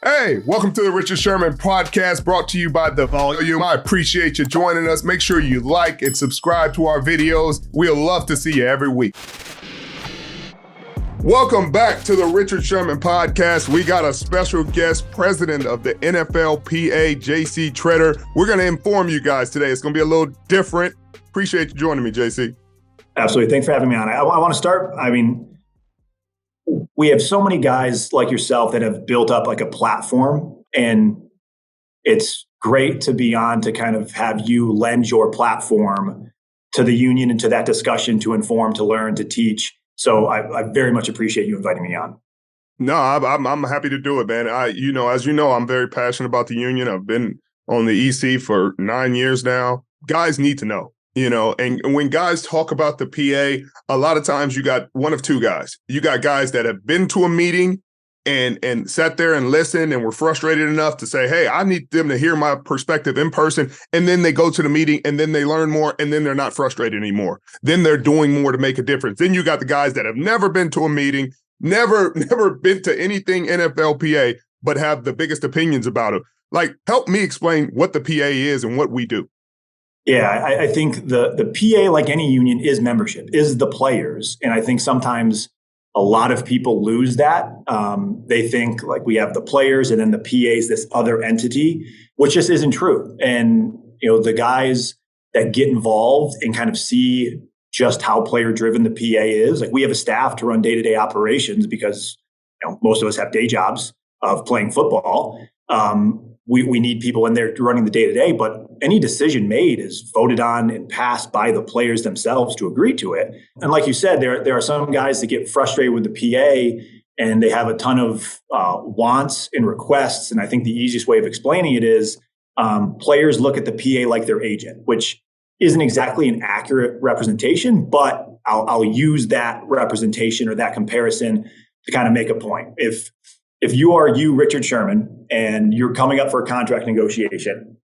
Hey, welcome to the Richard Sherman Podcast, brought to you by The Volume. I appreciate you joining us. Make sure you like and subscribe to our videos. We'll love to see you every week. Welcome back to the Richard Sherman Podcast. We got a special guest, president of the NFLPA, JC Tretter. We're going to inform you guys today. It's going to be a little different. Appreciate you joining me, JC. Absolutely. Thanks for having me on. I want to start, we have so many guys like yourself that have built up like a platform, and it's great to be on to kind of have you lend your platform to the union and to that discussion to inform, to learn, to teach. So I very much appreciate you inviting me on. No, I'm happy to do it, man. As you know, I'm very passionate about the union. I've been on the EC for 9 years now. Guys need to know. And when guys talk about the PA, a lot of times you got one of two guys. You got guys that have been to a meeting and sat there and listened and were frustrated enough to say, hey, I need them to hear my perspective in person. And then they go to the meeting and then they learn more and then they're not frustrated anymore. Then they're doing more to make a difference. Then you got the guys that have never been to a meeting, never been to anything NFLPA, but have the biggest opinions about it. Like, help me explain what the PA is and what we do. Yeah, I think the PA, like any union, is membership, is the players. And I think sometimes a lot of people lose that. They think like we have the players and then the PA is this other entity, which just isn't true. And, the guys that get involved and kind of see just how player driven the PA is, like we have a staff to run day-to-day operations because, most of us have day jobs of playing football. We need people in there running the day-to-day, but any decision made is voted on and passed by the players themselves to agree to it. And like you said, there are some guys that get frustrated with the PA and they have a ton of wants and requests. And I think the easiest way of explaining it is players look at the PA like their agent, which isn't exactly an accurate representation, but I'll use that representation or that comparison to kind of make a point. If you are Richard Sherman, and you're coming up for a contract negotiation,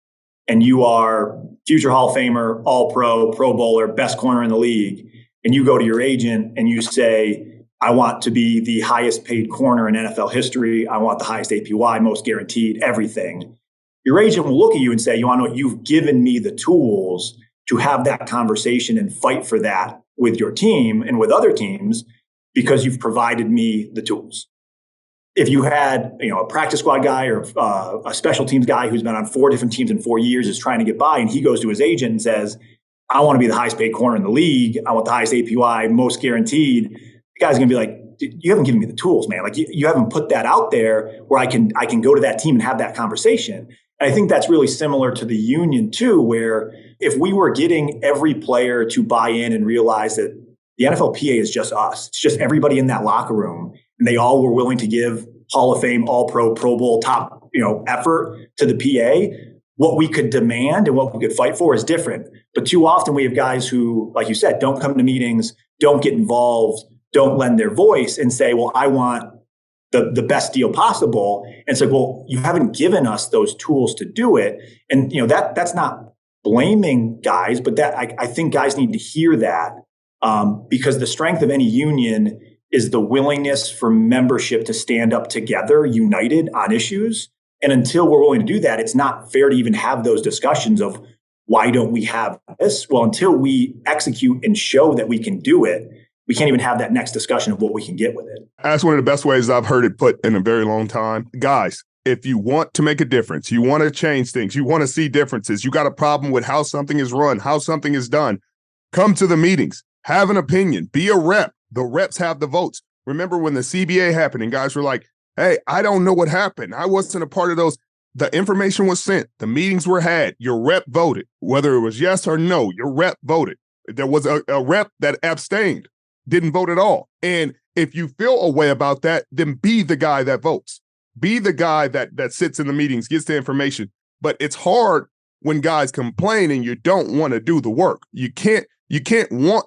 and you are future Hall of Famer, All-Pro, Pro Bowler, best corner in the league, and you go to your agent and you say, I want to be the highest paid corner in NFL history. I want the highest APY, most guaranteed, everything. Your agent will look at you and say, you want to know, you've given me the tools to have that conversation and fight for that with your team and with other teams because you've provided me the tools. If you had, a practice squad guy or a special teams guy who's been on 4 different teams in 4 years is trying to get by, and he goes to his agent and says, I want to be the highest paid corner in the league. I want the highest APY, most guaranteed. The guy's going to be like, you haven't given me the tools, man. Like you haven't put that out there where I can go to that team and have that conversation. And I think that's really similar to the union too, where if we were getting every player to buy in and realize that the NFLPA is just us, it's just everybody in that locker room, and they all were willing to give Hall of Fame, All-Pro, Pro Bowl, top, effort to the PA, what we could demand and what we could fight for is different. But too often we have guys who, like you said, don't come to meetings, don't get involved, don't lend their voice and say, well, I want the best deal possible. And it's like, well, you haven't given us those tools to do it. And, that's not blaming guys, but that I think guys need to hear that because the strength of any union is the willingness for membership to stand up together, united on issues. And until we're willing to do that, it's not fair to even have those discussions of why don't we have this? Well, until we execute and show that we can do it, we can't even have that next discussion of what we can get with it. That's one of the best ways I've heard it put in a very long time. Guys, if you want to make a difference, you want to change things, you want to see differences, you got a problem with how something is run, how something is done, come to the meetings, have an opinion, be a rep. The reps have the votes. Remember when the CBA happened and guys were like, hey, I don't know what happened. I wasn't a part of those. The information was sent. The meetings were had. Your rep voted. Whether it was yes or no, your rep voted. There was a rep that abstained, didn't vote at all. And if you feel a way about that, then be the guy that votes. Be the guy that sits in the meetings, gets the information. But it's hard when guys complain and you don't want to do the work. You can't want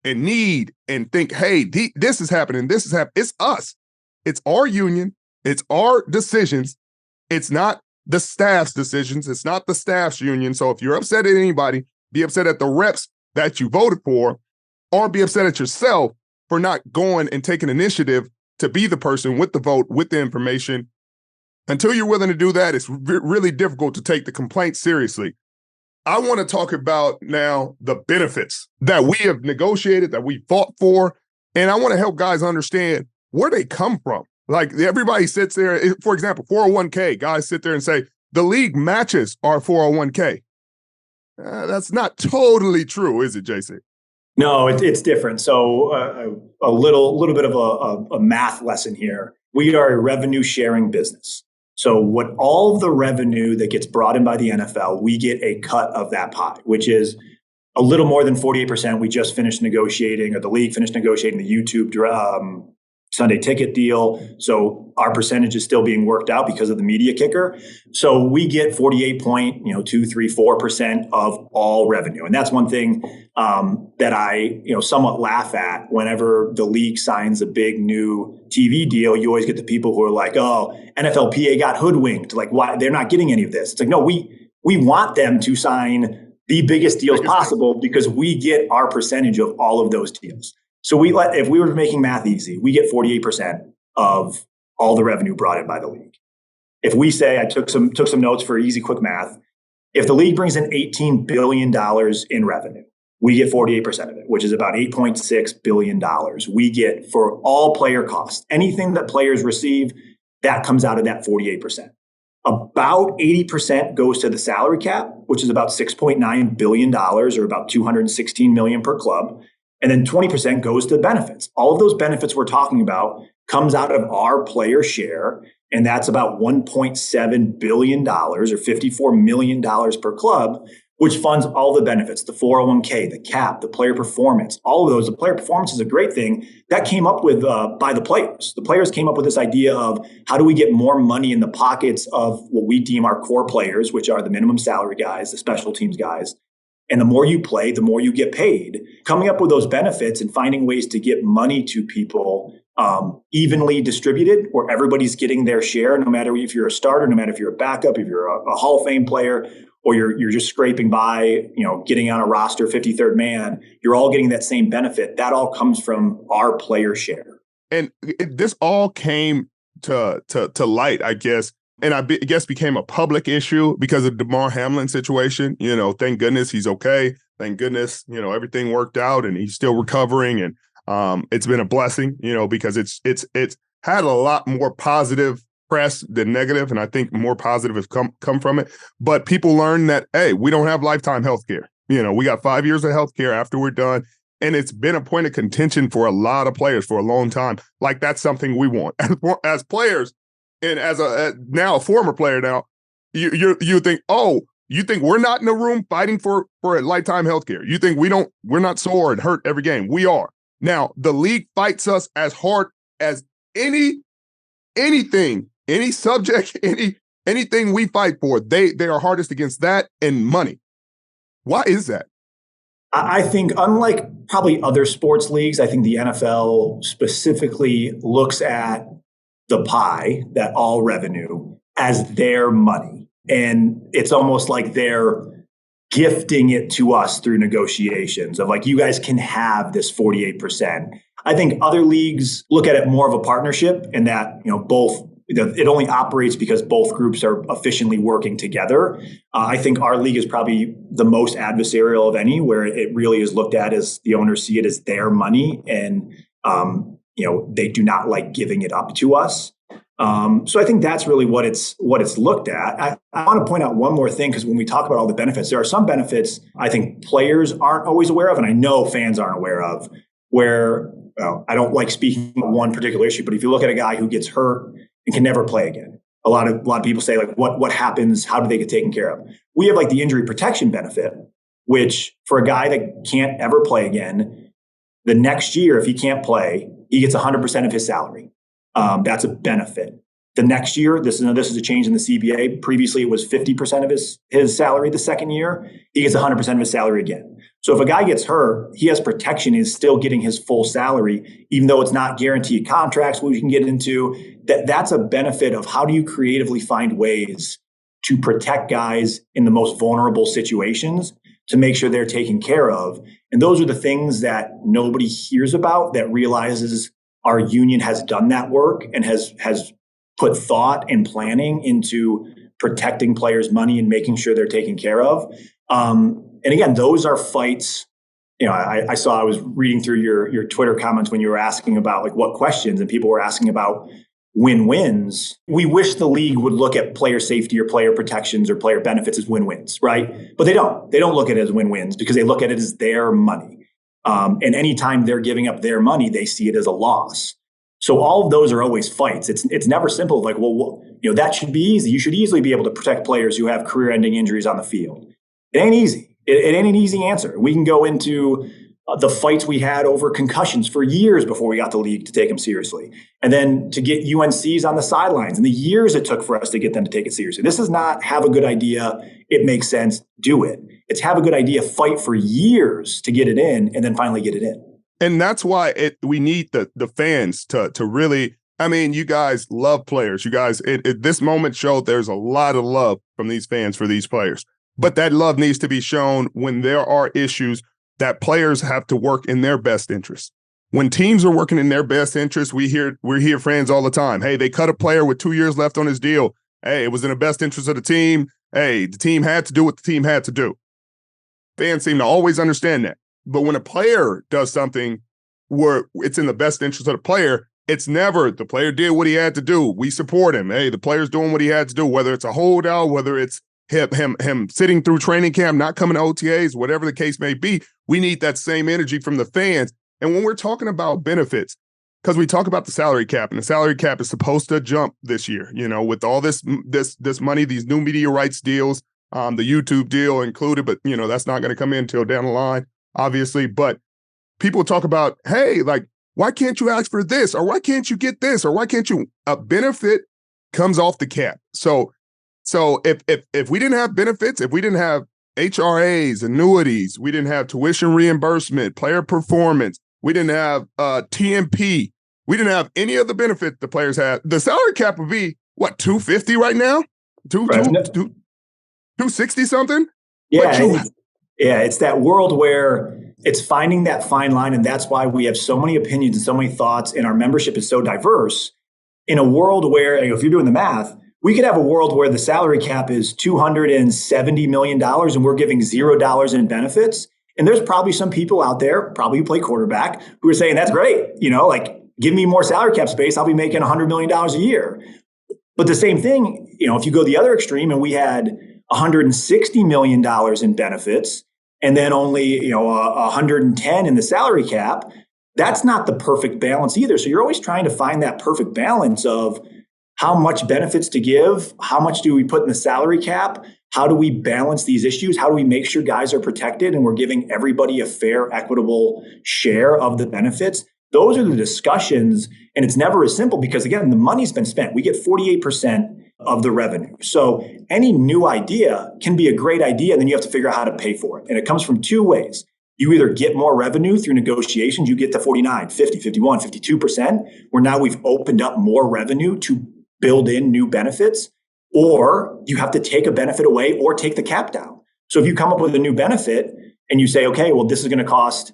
and need and think, hey, this is happening, this is happening. It's us. It's our union. It's our decisions. It's not the staff's decisions. It's not the staff's union. So if you're upset at anybody, be upset at the reps that you voted for, or be upset at yourself for not going and taking initiative to be the person with the vote, with the information, Until you're willing to do that, it's really difficult to take the complaints seriously. I want to talk about now the benefits that we have negotiated, that we fought for, and I want to help guys understand where they come from. Like everybody sits there, for example, 401k, guys sit there and say, the league matches our 401k. That's not totally true, is it, JC? No, it's different. So a little bit of a math lesson here. We are a revenue sharing business. So what all of the revenue that gets brought in by the NFL, we get a cut of that pie, which is a little more than 48%. We just finished negotiating, or the league finished negotiating the YouTube Sunday ticket deal. So our percentage is still being worked out because of the media kicker. So we get 48.234% of all revenue. And that's one thing that I somewhat laugh at whenever the league signs a big new TV deal. You always get the people who are like, oh, NFLPA got hoodwinked. Like, why? They're not getting any of this. It's like, no, we want them to sign the biggest deals possible because we get our percentage of all of those deals. So if we were making math easy, we get 48% of all the revenue brought in by the league. If we say, I took some notes for easy, quick math. If the league brings in $18 billion in revenue, we get 48% of it, which is about $8.6 billion. We get for all player costs. Anything that players receive, that comes out of that 48%. About 80% goes to the salary cap, which is about $6.9 billion or about $216 million per club. And then 20% goes to benefits. All of those benefits we're talking about comes out of our player share. And that's about $1.7 billion or $54 million per club, which funds all the benefits, the 401k, the cap, the player performance, all of those. The player performance is a great thing. That came up with by the players. The players came up with this idea of how do we get more money in the pockets of what we deem our core players, which are the minimum salary guys, the special teams guys. And the more you play, the more you get paid. Coming up with those benefits and finding ways to get money to people evenly distributed, where everybody's getting their share, no matter if you're a starter, no matter if you're a backup, if you're a Hall of Fame player, or you're just scraping by, getting on a roster, 53rd man, you're all getting that same benefit. That all comes from our player share. And this all came to light, I guess. And I guess became a public issue because of Damar Hamlin situation. Thank goodness he's okay. Thank goodness, everything worked out and he's still recovering. And it's been a blessing, because it's had a lot more positive press than negative. And I think more positive have come from it. But people learn that, hey, we don't have lifetime health care. We got 5 years of health care after we're done. And it's been a point of contention for a lot of players for a long time. Like, that's something we want as players. And as now a former player now, you think, oh, you think we're not in the room fighting for a lifetime healthcare? You think we're not sore and hurt every game? We are. Now, the league fights us as hard as anything, any subject, anything we fight for. They are hardest against that and money. Why is that? I think unlike probably other sports leagues, I think the NFL specifically looks at the pie, that all revenue, as their money. And it's almost like they're gifting it to us through negotiations of like, you guys can have this 48%. I think other leagues look at it more of a partnership, and that, it only operates because both groups are efficiently working together. I think our league is probably the most adversarial of any, where it really is looked at as the owners see it as their money, and they do not like giving it up to us. So I think that's really what it's looked at. I want to point out one more thing, because when we talk about all the benefits, there are some benefits I think players aren't always aware of, and I know fans aren't aware of, where I don't like speaking on one particular issue, but if you look at a guy who gets hurt and can never play again, a lot of people say, like, what happens? How do they get taken care of? We have like the injury protection benefit, which for a guy that can't ever play again, the next year, if he can't play, he gets 100% of his salary. That's a benefit. The next year, this is a change in the CBA. Previously, it was 50% of his salary. The second year, he gets 100% of his salary again. So if a guy gets hurt, he has protection. He's still getting his full salary, even though it's not guaranteed contracts, which we can get into. That's a benefit of how do you creatively find ways to protect guys in the most vulnerable situations to make sure they're taken care of. And those are the things that nobody hears about, that realizes our union has done that work and has put thought and planning into protecting players' money and making sure they're taken care of. And again, those are fights. I was reading through your Twitter comments when you were asking about like what questions, and people were asking about win-wins. We wish the league would look at player safety or player protections or player benefits as win-wins, right? But they don't. They don't look at it as win-wins because they look at it as their money. And anytime they're giving up their money, they see it as a loss. So all of those are always fights. It's never simple. Like, well, that should be easy. You should easily be able to protect players who have career-ending injuries on the field. It ain't easy. It ain't an easy answer. We can go into the fights we had over concussions for years before we got the league to take them seriously. And then to get UNCs on the sidelines and the years it took for us to get them to take it seriously. This is not have a good idea, it makes sense, do it. It's have a good idea, fight for years to get it in, and then finally get it in. And that's why we need the fans to really, you guys love players. You guys, this moment showed there's a lot of love from these fans for these players. But that love needs to be shown when there are issues that players have to work in their best interest. When teams are working in their best interest, we hear fans all the time. Hey, they cut a player with 2 years left on his deal. Hey, it was in the best interest of the team. Hey, the team had to do what the team had to do. Fans seem to always understand that. But when a player does something where it's in the best interest of the player, it's never the player did what he had to do. We support him. Hey, the player's doing what he had to do, whether it's a holdout, whether it's him sitting through training camp, not coming to OTAs, whatever the case may be. We need that same energy from the fans. And when we're talking about benefits, because we talk about the salary cap, and the salary cap is supposed to jump this year, with all this money, these new media rights deals, the YouTube deal included, but that's not going to come in until down the line, obviously. But people talk about, hey, like, why can't you ask for this? Or why can't you get this? Or why can't you? A benefit comes off the cap. So if we didn't have benefits, if we didn't have HRAs, annuities, we didn't have tuition reimbursement, player performance, we didn't have TMP, we didn't have any of the benefits the players had, the salary cap would be, what, 250 right now? 260 something? Yeah, it's that world where it's finding that fine line, and that's why we have so many opinions and so many thoughts, and our membership is so diverse. In a world where, if you're doing the math, we could have a world where the salary cap is $270 million and we're giving $0 in benefits. And there's probably some people out there, probably who play quarterback, who are saying, that's great. Give me more salary cap space. I'll be making $100 million a year. But the same thing, if you go the other extreme and we had $160 million in benefits and then only, 110 in the salary cap, that's not the perfect balance either. So you're always trying to find that perfect balance of how much benefits to give, how much do we put in the salary cap, how do we balance these issues, how do we make sure guys are protected and we're giving everybody a fair, equitable share of the benefits. Those are the discussions, and it's never as simple because, again, the money's been spent. We get 48% of the revenue. So any new idea can be a great idea, and then you have to figure out how to pay for it. And it comes from two ways. You either get more revenue through negotiations, you get to 49, 50, 51, 52%, where now we've opened up more revenue to build in new benefits, or you have to take a benefit away or take the cap down. So if you come up with a new benefit and you say, okay, well, this is going to cost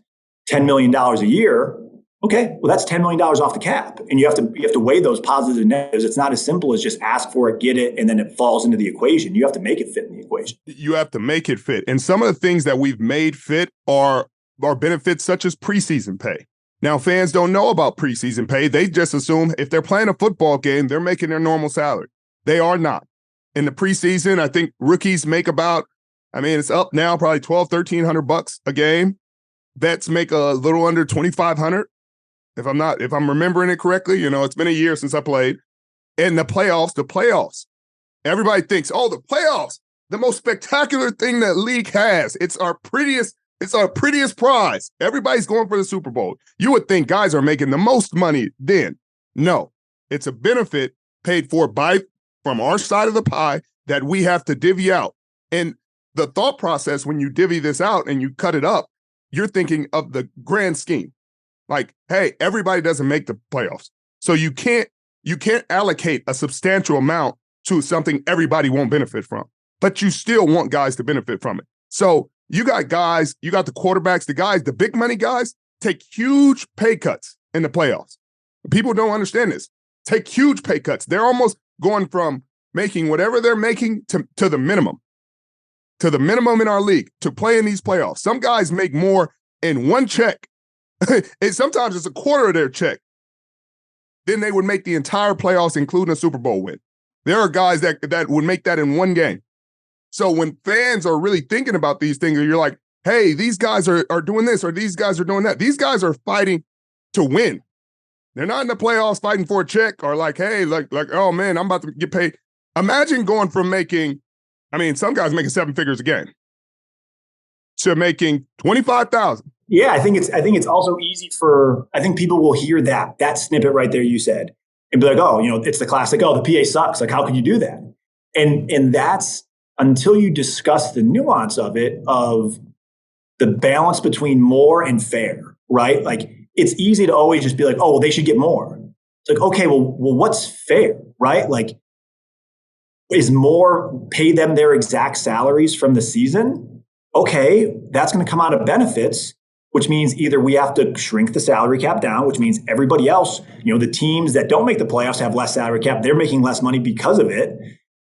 $10 million a year. Okay, well, that's $10 million off the cap. And you have to weigh those positives and negatives. It's not as simple as just ask for it, get it, and then it falls into the equation. You have to make it fit in the equation. You have to make it fit. And some of the things that we've made fit are benefits such as preseason pay. Now, fans don't know about preseason pay. They just assume if they're playing a football game, they're making their normal salary. They are not. In the preseason, I think rookies make about, it's up now, probably $1,200, $1,300 a game. Vets make a little under $2,500. If I'm remembering it correctly, it's been a year since I played. And the playoffs. Everybody thinks, the playoffs, the most spectacular thing that league has. It's our prettiest prize. Everybody's going for the Super Bowl. You would think guys are making the most money then. No, it's a benefit paid for from our side of the pie that we have to divvy out. And the thought process when you divvy this out and you cut it up, you're thinking of the grand scheme. Like, hey, everybody doesn't make the playoffs. So you can't allocate a substantial amount to something everybody won't benefit from. But you still want guys to benefit from it. So you got guys, you got the quarterbacks, the big money guys take huge pay cuts in the playoffs. People don't understand this. take huge pay cuts. They're almost going from making whatever they're making to the minimum in our league to play in these playoffs. Some guys make more in one check. And sometimes it's a quarter of their check. Then they would make the entire playoffs, including a Super Bowl win. There are guys that would make that in one game. So when fans are really thinking about these things, you're like, hey, these guys are doing this or these guys are doing that. These guys are fighting to win. They're not in the playoffs fighting for a check or like, hey, like, oh man, I'm about to get paid. Imagine going from making, some guys making 7 figures a game to making 25,000. Yeah, I think it's also easy I think people will hear that snippet right there you said and be like, oh, it's the classic, oh, the PA sucks. Like, how could you do that? And that's until you discuss the nuance of it, of the balance between more and fair, right? Like, it's easy to always just be like, oh, well, they should get more. It's like, okay, well, what's fair, right? Like, is more pay them their exact salaries from the season? Okay, that's going to come out of benefits, which means either we have to shrink the salary cap down, which means everybody else, the teams that don't make the playoffs have less salary cap, they're making less money because of it,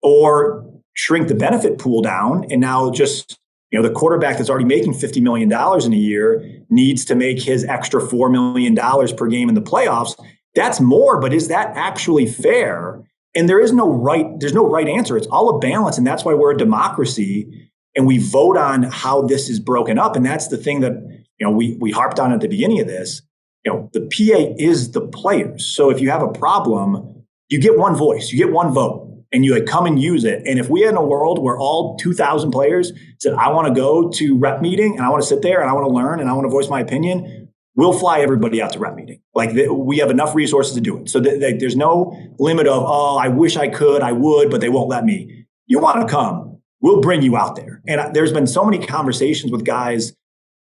or shrink the benefit pool down. And now just, the quarterback that's already making $50 million in a year needs to make his extra $4 million per game in the playoffs. That's more, but is that actually fair? And there's no right answer. It's all a balance. And that's why we're a democracy and we vote on how this is broken up. And that's the thing that, we harped on at the beginning of this. The PA is the players. So if you have a problem, you get one voice, you get one vote. And you come and use it. And if we had a world where all 2,000 players said, I want to go to rep meeting and I want to sit there and I want to learn and I want to voice my opinion, we'll fly everybody out to rep meeting. Like we have enough resources to do it. So there's no limit of, oh, I wish I could, I would, but they won't let me. You want to come, we'll bring you out there. And there's been so many conversations with guys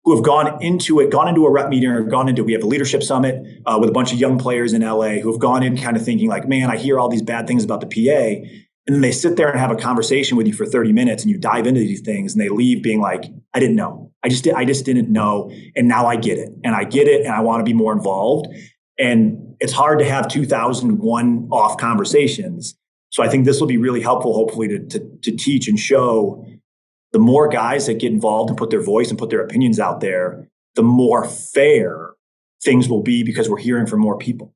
who have gone into a rep meeting or we have a leadership summit with a bunch of young players in LA who have gone in kind of thinking like, man, I hear all these bad things about the PA. And then they sit there and have a conversation with you for 30 minutes and you dive into these things and they leave being like, I didn't know. I just didn't know. And now I get it. And I get it. And I want to be more involved. And it's hard to have 2,001 off conversations. So I think this will be really helpful, hopefully, to teach and show the more guys that get involved and put their voice and put their opinions out there, the more fair things will be because we're hearing from more people.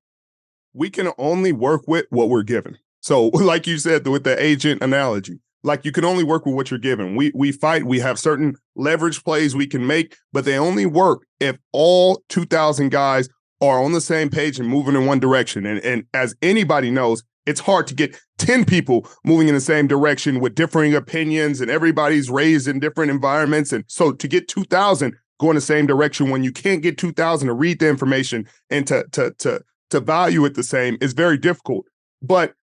We can only work with what we're given. So like you said, with the agent analogy, like you can only work with what you're given. We fight, we have certain leverage plays we can make, but they only work if all 2,000 guys are on the same page and moving in one direction. And as anybody knows, it's hard to get 10 people moving in the same direction with differing opinions and everybody's raised in different environments. And so to get 2,000 going the same direction when you can't get 2,000 to read the information and to value it the same is very difficult. But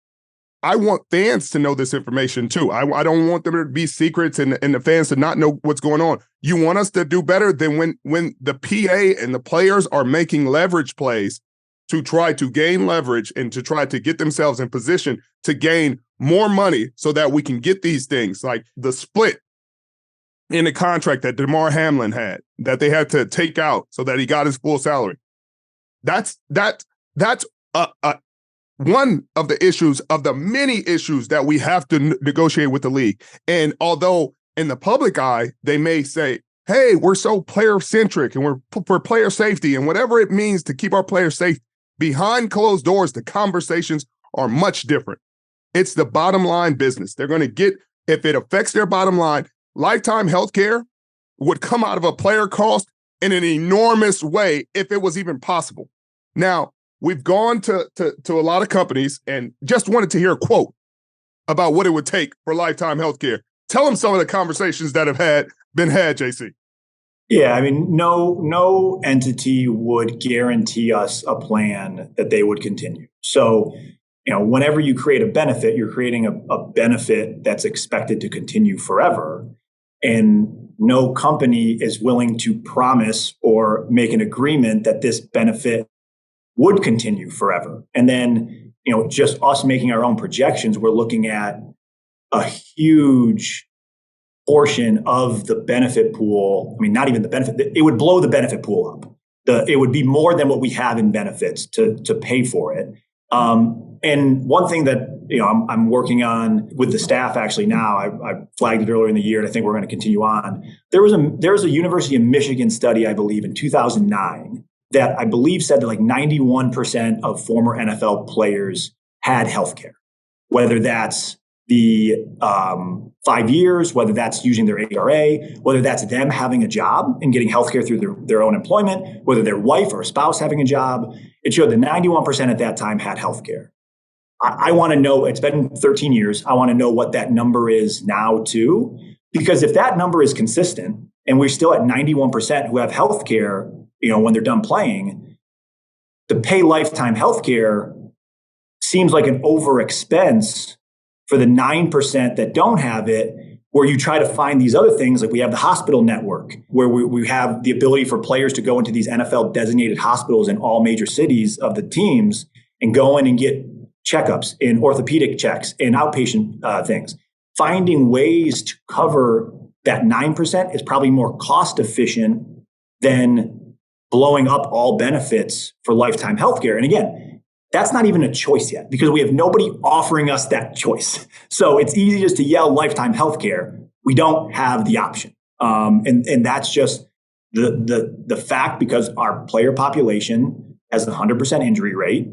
I want fans to know this information too. I don't want them to be secrets and the fans to not know what's going on. You want us to do better than when the PA and the players are making leverage plays to try to gain leverage and to try to get themselves in position to gain more money so that we can get these things like the split in the contract that Damar Hamlin had that they had to take out so that he got his full salary. That's one of the issues of the many issues that we have to negotiate with the league. And although in the public eye, they may say, hey, we're so player centric and we're for player safety and whatever it means to keep our players safe, behind closed doors, the conversations are much different. It's the bottom line business. They're going to get, if it affects their bottom line, lifetime healthcare would come out of a player cost in an enormous way if it was even possible. Now, we've gone to a lot of companies and just wanted to hear a quote about what it would take for lifetime healthcare. Tell them some of the conversations that have been had, JC. Yeah, I mean, no entity would guarantee us a plan that they would continue. So, whenever you create a benefit, you're creating a benefit that's expected to continue forever. And no company is willing to promise or make an agreement that this benefit would continue forever. And then, just us making our own projections, we're looking at a huge portion of the benefit pool. I mean, not even the benefit, it would blow the benefit pool up. It would be more than what we have in benefits to pay for it. And one thing that I'm working on with the staff actually now, I flagged it earlier in the year, and I think we're going to continue on. There was a University of Michigan study, I believe, in 2009 that I believe said that like 91% of former NFL players had healthcare, whether that's the 5 years, whether that's using their ARA, whether that's them having a job and getting healthcare through their own employment, whether their wife or spouse having a job. It showed that 91% at that time had healthcare. I want to know, it's been 13 years. I want to know what that number is now too, because if that number is consistent and we're still at 91% who have healthcare, when they're done playing, to pay lifetime healthcare seems like an over expense for the 9% that don't have it, where you try to find these other things. Like we have the hospital network where we have the ability for players to go into these NFL designated hospitals in all major cities of the teams and go in and get checkups and orthopedic checks and outpatient things. Finding ways to cover that 9% is probably more cost efficient than blowing up all benefits for lifetime healthcare. And again, that's not even a choice yet because we have nobody offering us that choice. So it's easy just to yell lifetime healthcare. We don't have the option. And that's just the fact, because our player population has a 100% injury rate.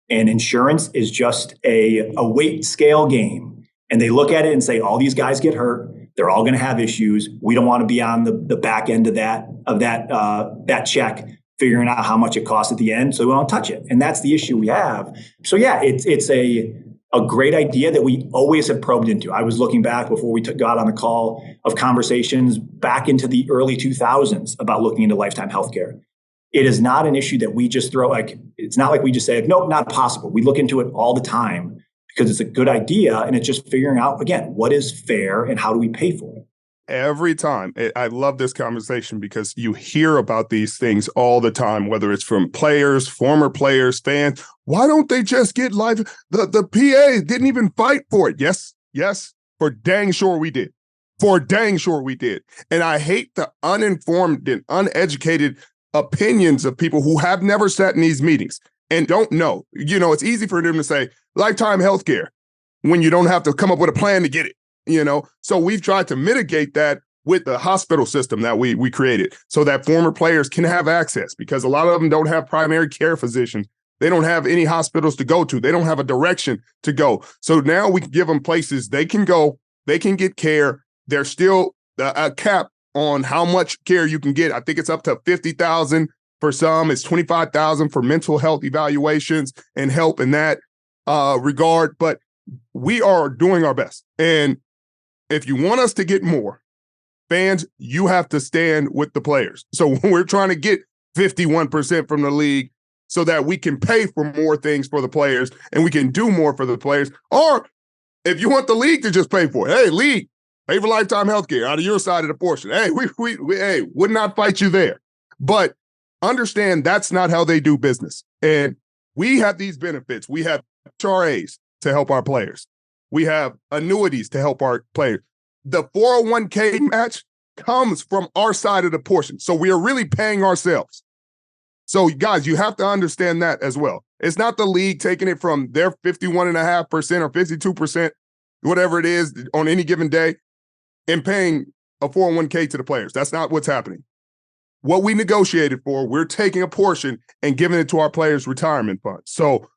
And insurance is just a weight scale game. And they look at it and say, all these guys get hurt. They're all going to have issues. We don't want to be on the back end of that check, figuring out how much it costs at the end. So we don't touch it. And that's the issue we have. So yeah, it's a great idea that we always have probed into. I was looking back before we got on the call of conversations back into the early 2000s about looking into lifetime healthcare. It is not an issue that we just throw, it's not like we just say, nope, not possible. We look into it all the time because it's a good idea. And it's just figuring out, again, what is fair and how do we pay for it? Every time. I love this conversation because you hear about these things all the time, whether it's from players, former players, fans. Why don't they just get life? The PA didn't even fight for it. Yes, for dang sure we did. For dang sure we did. And I hate the uninformed and uneducated opinions of people who have never sat in these meetings and don't know. It's easy for them to say lifetime healthcare when you don't have to come up with a plan to get it, So we've tried to mitigate that with the hospital system that we created so that former players can have access, because a lot of them don't have primary care physicians. They don't have any hospitals to go to. They don't have a direction to go. So now we can give them places they can go, they can get care. There's still a cap on how much care you can get. I think it's up to $50,000 for some. It's $25,000 for mental health evaluations and help in that regard. But we are doing our best. And if you want us to get more, fans, you have to stand with the players. So when we're trying to get 51% from the league so that we can pay for more things for the players and we can do more for the players. Or if you want the league to just pay for it, hey, league, pay for lifetime healthcare out of your side of the portion. Hey, we would not fight you there. But understand that's not how they do business. And we have these benefits. We have HRAs to help our players. We have annuities to help our players. The 401k match comes from our side of the portion. So we are really paying ourselves. So guys, you have to understand that as well. It's not the league taking it from their 51.5% or 52%, whatever it is on any given day, and paying a 401k to the players. That's not what's happening. What we negotiated for, we're taking a portion and giving it to our players' retirement fund. So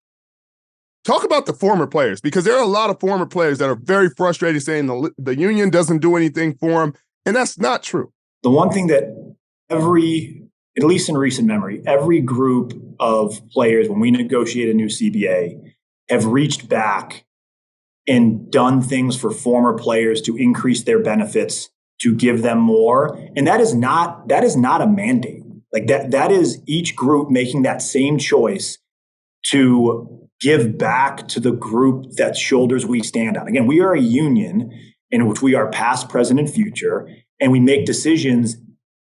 talk about the former players, because there are a lot of former players that are very frustrated saying the union doesn't do anything for them, and that's not true. The one thing that at least in recent memory, every group of players, when we negotiate a new CBA, have reached back and done things for former players to increase their benefits, to give them more. And that is not a mandate. Like that is each group making that same choice to give back to the group that shoulders we stand on. Again, we are a union in which we are past, present, and future, and we make decisions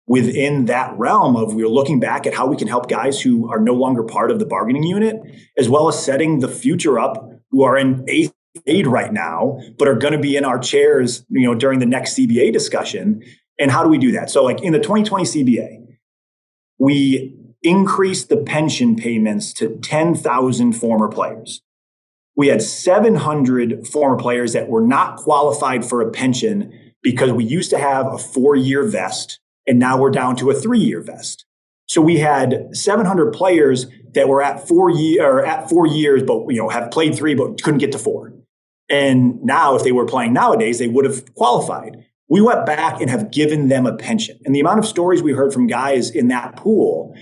within that realm of we're looking back at how we can help guys who are no longer part of the bargaining unit, as well as setting the future up who are in eighth grade right now, but are going to be in our chairs, during the next CBA discussion. And how do we do that? So like in the 2020 CBA, we increased the pension payments to 10,000 former players. we had 700 former players that were not qualified for a pension because we used to have a 4-year vest and now we're down to a 3-year vest. So we had 700 players that were at 4 years, but have played 3 but couldn't get to 4. And now, if they were playing nowadays, they would have qualified. We went back and have given them a pension. And the amount of stories we heard from guys in that pool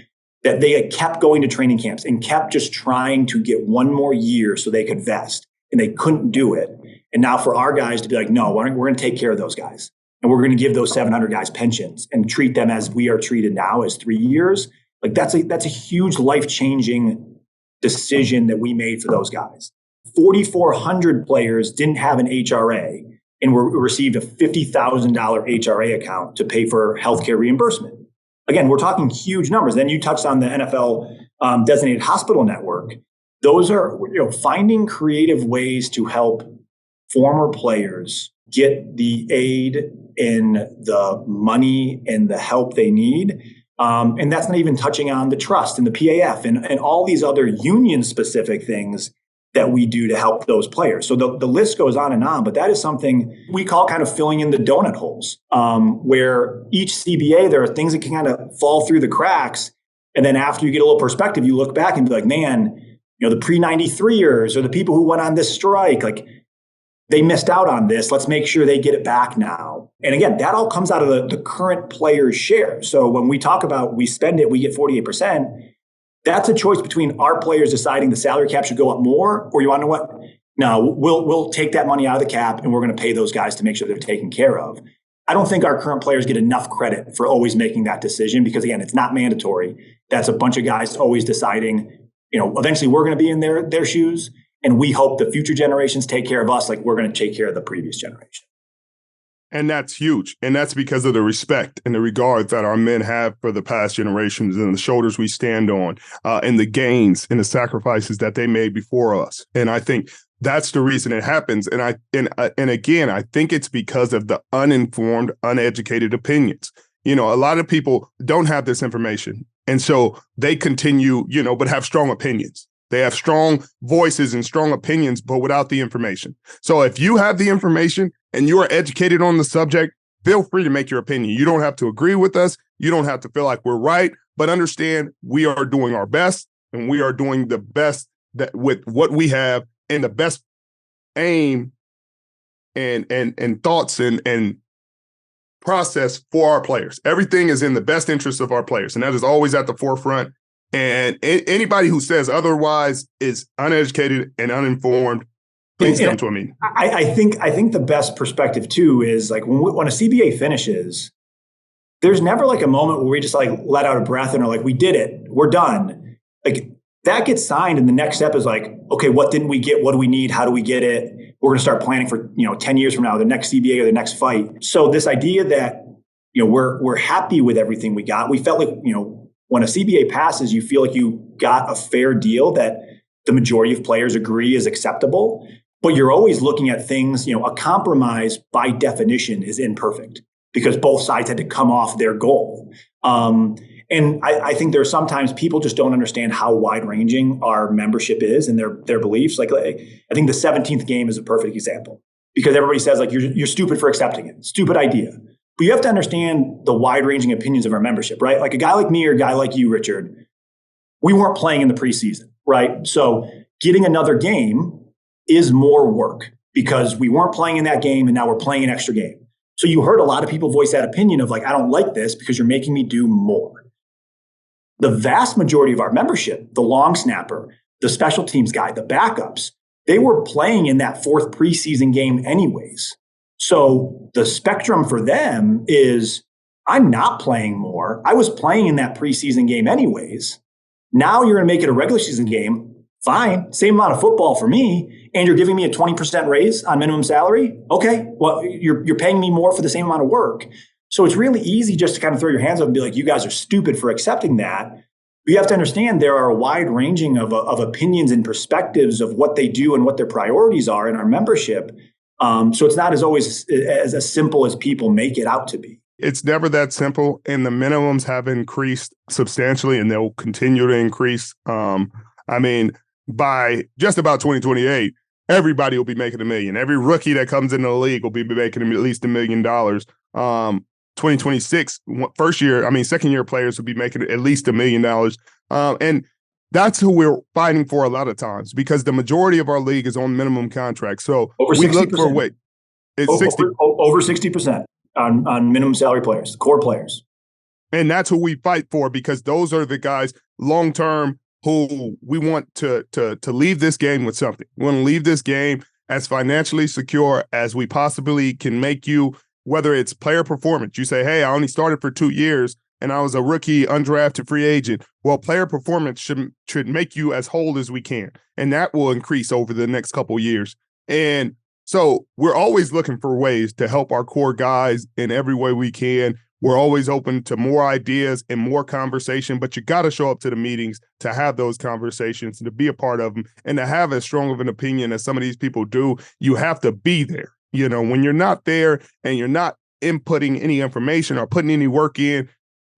that they had kept going to training camps and kept just trying to get one more year so they could vest, and they couldn't do it. And now for our guys to be like, no, we're going to take care of those guys. And we're going to give those 700 guys pensions and treat them as we are treated now as 3 years. Like that's a huge life-changing decision that we made for those guys. 4,400 players didn't have an HRA and received a $50,000 HRA account to pay for healthcare reimbursement. Again, we're talking huge numbers. Then you touched on the NFL designated hospital network. Those are finding creative ways to help former players get the aid and the money and the help they need. And that's not even touching on the trust and the PAF and all these other union-specific things that we do to help those players. So the list goes on, but that is something we call kind of filling in the donut holes, where each CBA, there are things that can kind of fall through the cracks. And then after you get a little perspective, you look back and be like, man, the pre-93ers or the people who went on this strike, like they missed out on this. Let's make sure they get it back now. And again, that all comes out of the current player's share. So when we talk about we spend it, we get 48%. That's a choice between our players deciding the salary cap should go up more, or you want to know what? No, we'll take that money out of the cap and we're going to pay those guys to make sure they're taken care of. I don't think our current players get enough credit for always making that decision because, again, it's not mandatory. That's a bunch of guys always deciding, eventually we're going to be in their shoes, and we hope the future generations take care of us like we're going to take care of the previous generation. And that's huge. And that's because of the respect and the regard that our men have for the past generations and the shoulders we stand on, and the gains and the sacrifices that they made before us. And I think that's the reason it happens. And again, I think it's because of the uninformed, uneducated opinions. A lot of people don't have this information. And so they continue, but have strong opinions. They have strong voices and strong opinions, but without the information. So if you have the information and you are educated on the subject, feel free to make your opinion. You don't have to agree with us. You don't have to feel like we're right, but understand we are doing our best and we are doing the best that with what we have and the best aim and thoughts and process for our players. Everything is in the best interest of our players, and that is always at the forefront. And anybody who says otherwise is uneducated and uninformed. Please come to a meeting. I think the best perspective too is like when a CBA finishes, there's never like a moment where we just like let out a breath and are like, we did it, we're done. Like that gets signed, and the next step is like, okay, what didn't we get? What do we need? How do we get it? We're going to start planning for 10 years from now, the next CBA or the next fight. So this idea that we're happy with everything we got, we felt like when a CBA passes, you feel like you got a fair deal that the majority of players agree is acceptable. But you're always looking at things, a compromise by definition is imperfect because both sides had to come off their goal. And I think there are sometimes people just don't understand how wide-ranging our membership is and their beliefs. Like I think the 17th game is a perfect example because everybody says like you're stupid for accepting it. Stupid idea. But you have to understand the wide-ranging opinions of our membership, right? Like a guy like me or a guy like you, Richard, we weren't playing in the preseason, right? So getting another game is more work because we weren't playing in that game and now we're playing an extra game. So you heard a lot of people voice that opinion of like, I don't like this because you're making me do more. The vast majority of our membership, the long snapper, the special teams guy, the backups, they were playing in that 4th preseason game anyways. So the spectrum for them is I'm not playing more. I was playing in that preseason game anyways. Now you're going to make it a regular season game. Fine. Same amount of football for me. And you're giving me a 20% raise on minimum salary. Okay. Well, you're paying me more for the same amount of work. So it's really easy just to kind of throw your hands up and be like, you guys are stupid for accepting that. But you have to understand there are a wide ranging of opinions and perspectives of what they do and what their priorities are in our membership. So it's not always as simple as people make it out to be. It's never that simple, and the minimums have increased substantially, and they'll continue to increase. By just about 2028, everybody will be making $1 million. Every rookie that comes into the league will be making at least $1 million. 2026, second year players will be making at least $1 million. And that's who we're fighting for a lot of times, because the majority of our league is on minimum contracts. So over 60%. We look for it's 60 over 60% on minimum salary players, core players. And that's who we fight for, because those are the guys long term who we want to leave this game with something. We want to leave this game as financially secure as we possibly can make you, whether it's player performance. You say, hey, I only started for 2 years and I was a rookie, undrafted free agent. Well, player performance should make you as whole as we can. And that will increase over the next couple of years. And so we're always looking for ways to help our core guys in every way we can. We're always open to more ideas and more conversation, but you got to show up to the meetings to have those conversations and to be a part of them, and to have as strong of an opinion as some of these people do. You have to be there. You know, when you're not there and you're not inputting any information or putting any work in,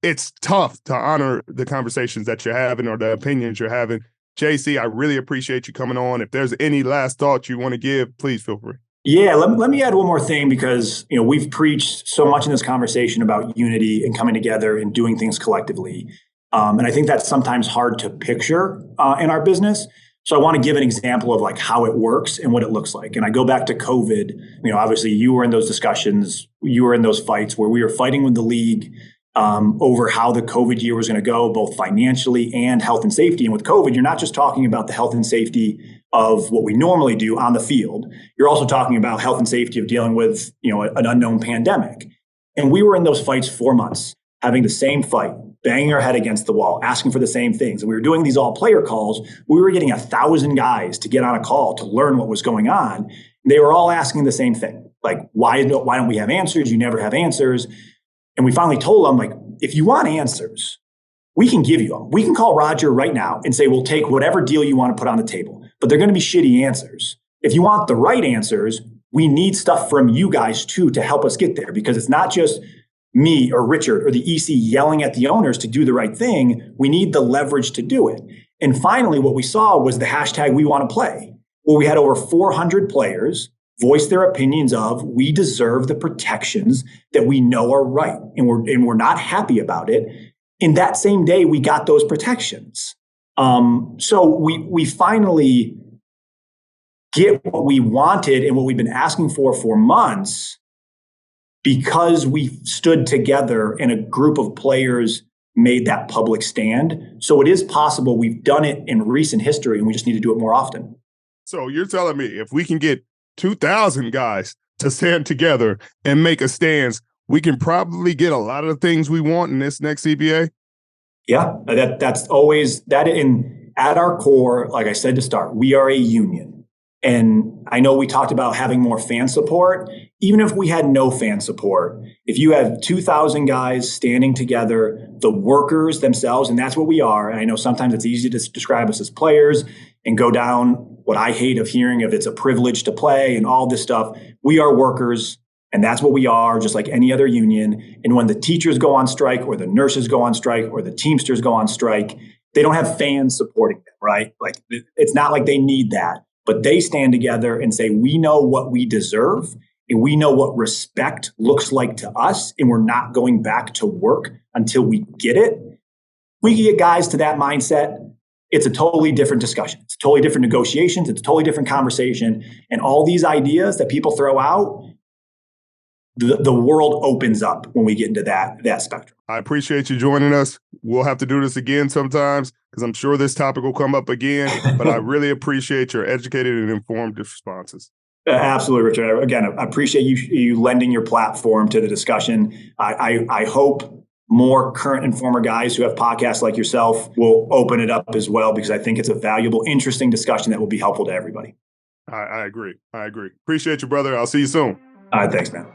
it's tough to honor the conversations that you're having or the opinions you're having. JC, I really appreciate you coming on. If there's any last thoughts you want to give, please feel free. Yeah, let me add one more thing, because we've preached so much in this conversation about unity and coming together and doing things collectively. And I think that's sometimes hard to picture in our business. So I want to give an example of like how it works and what it looks like. And I go back to COVID. Obviously you were in those discussions, you were in those fights where we were fighting with the league over how the COVID year was going to go, both financially and health and safety. And with COVID, you're not just talking about the health and safety of what we normally do on the field. You're also talking about health and safety of dealing with, an unknown pandemic. And we were in those fights 4 months, having the same fight, banging our head against the wall, asking for the same things. And we were doing these all player calls. We were getting 1,000 guys to get on a call to learn what was going on. And they were all asking the same thing. Like, why don't we have answers? You never have answers. And we finally told them, like, if you want answers, we can give you them. We can call Roger right now and say, we'll take whatever deal you want to put on the table, but they're going to be shitty answers. If you want the right answers, we need stuff from you guys too to help us get there, because it's not just me or Richard or the EC yelling at the owners to do the right thing. We need the leverage to do it. And finally, what we saw was the hashtag we want to play, where we had over 400 players voice their opinions of, we deserve the protections that we know are right, and we're not happy about it. In that same day, we got those protections. So we finally get what we wanted and what we've been asking for months, because we stood together and a group of players made that public stand. So it is possible. We've done it in recent history, and we just need to do it more often. So you're telling me if we can get 2,000 guys to stand together and make a stance, we can probably get a lot of the things we want in this next CBA? Yeah, that's always that. At our core, like I said to start, we are a union. And I know we talked about having more fan support. Even if we had no fan support, if you have 2,000 guys standing together, the workers themselves, and that's what we are. And I know sometimes it's easy to describe us as players and go down what I hate of hearing of it's a privilege to play and all this stuff. We are workers, and that's what we are, just like any other union. And when the teachers go on strike, or the nurses go on strike, or the Teamsters go on strike, they don't have fans supporting them, right? Like, it's not like they need that, but they stand together and say, we know what we deserve, and we know what respect looks like to us, and we're not going back to work until we get it. We can get guys to that mindset. It's a totally different discussion. It's totally different negotiations. It's a totally different conversation. And all these ideas that people throw out, the world opens up when we get into that spectrum. I appreciate you joining us. We'll have to do this again sometimes, because I'm sure this topic will come up again, but I really appreciate your educated and informed responses. Absolutely, Richard. Again, I appreciate you lending your platform to the discussion. I hope more current and former guys who have podcasts like yourself will open it up as well, because I think it's a valuable, interesting discussion that will be helpful to everybody. I agree. Appreciate you, brother. I'll see you soon. All right. Thanks, man.